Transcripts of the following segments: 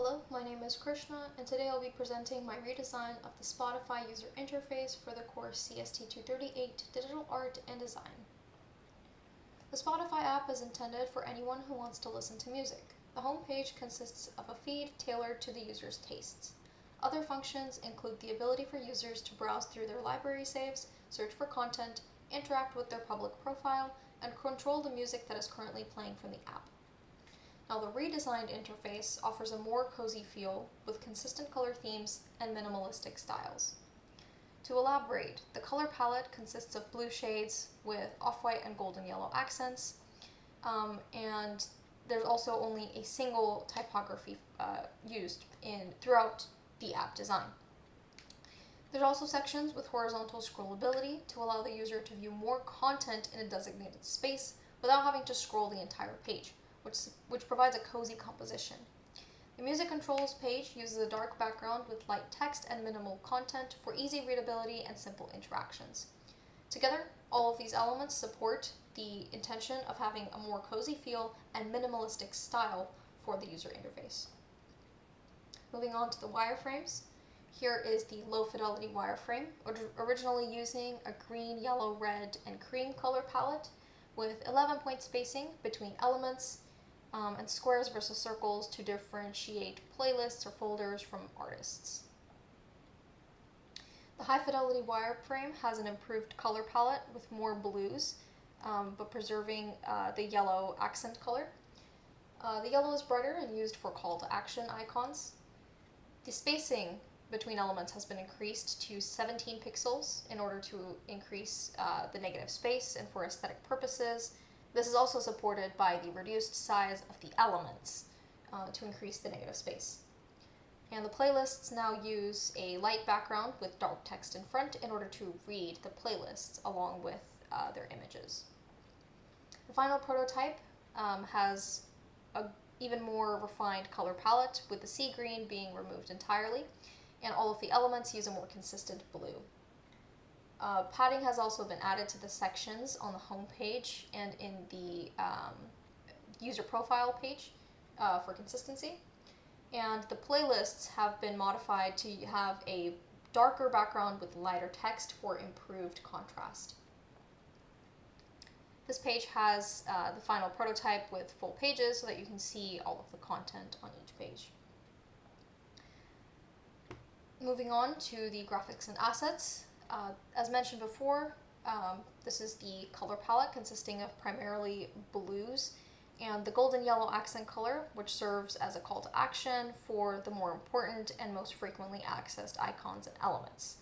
Hello, my name is Krishna, and today I'll be presenting my redesign of the Spotify user interface for the course CST328 Digital Art and Design. The Spotify app is intended for anyone who wants to listen to music. The homepage consists of a feed tailored to the user's tastes. Other functions include the ability for users to browse through their library saves, search for content, interact with their public profile, and control the music that is currently playing from the app. Now, the redesigned interface offers a more cozy feel with consistent color themes and minimalistic styles. To elaborate, the color palette consists of blue shades with off-white and golden yellow accents, and there's also only a single typography used throughout the app design. There's also sections with horizontal scrollability to allow the user to view more content in a designated space without having to scroll the entire page, which provides a cozy composition. The music controls page uses a dark background with light text and minimal content for easy readability and simple interactions. Together, all of these elements support the intention of having a more cozy feel and minimalistic style for the user interface. Moving on to the wireframes. Here is the low fidelity wireframe, originally using a green, yellow, red, and cream color palette with 11-point spacing between elements, and squares versus circles to differentiate playlists or folders from artists. The high fidelity wireframe has an improved color palette with more blues, but preserving the yellow accent color. The yellow is brighter and used for call to action icons. The spacing between elements has been increased to 17 pixels in order to increase the negative space and for aesthetic purposes. This is also supported by the reduced size of the elements to increase the negative space. And the playlists now use a light background with dark text in front in order to read the playlists along with their images. The final prototype has an even more refined color palette, with the sea green being removed entirely, and all of the elements use a more consistent blue. Padding has also been added to the sections on the home page and in the user profile page for consistency. And the playlists have been modified to have a darker background with lighter text for improved contrast. This page has the final prototype with full pages so that you can see all of the content on each page. Moving on to the graphics and assets. As mentioned before, this is the color palette consisting of primarily blues and the golden yellow accent color, which serves as a call to action for the more important and most frequently accessed icons and elements.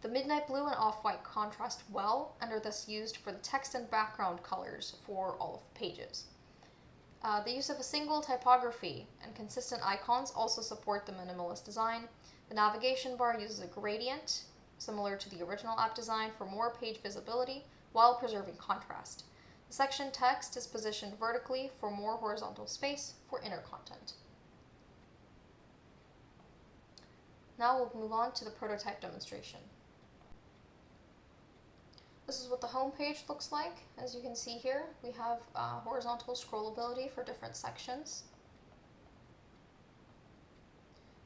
The midnight blue and off-white contrast well and are thus used for the text and background colors for all of the pages. The use of a single typography and consistent icons also support the minimalist design. The navigation bar uses a gradient, similar to the original app design, for more page visibility while preserving contrast. The section text is positioned vertically for more horizontal space for inner content. Now we'll move on to the prototype demonstration. This is what the home page looks like. As you can see here, we have horizontal scrollability for different sections.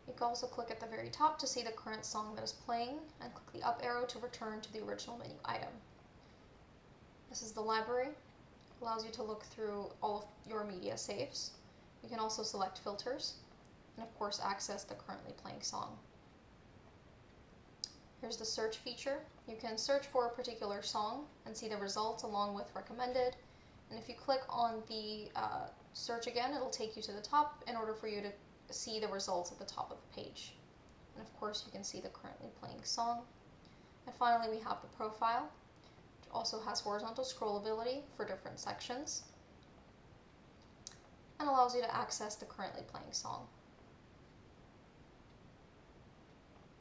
You can also click at the very top to see the current song that is playing, and click the up arrow to return to the original menu item. This is the library. It allows you to look through all of your media saves. You can also select filters, and of course access the currently playing song. Here's the search feature. You can search for a particular song and see the results along with recommended. And if you click on the search again, it'll take you to the top in order for you to see the results at the top of the page. And of course you can see the currently playing song. And finally we have the profile, which also has horizontal scrollability for different sections and allows you to access the currently playing song.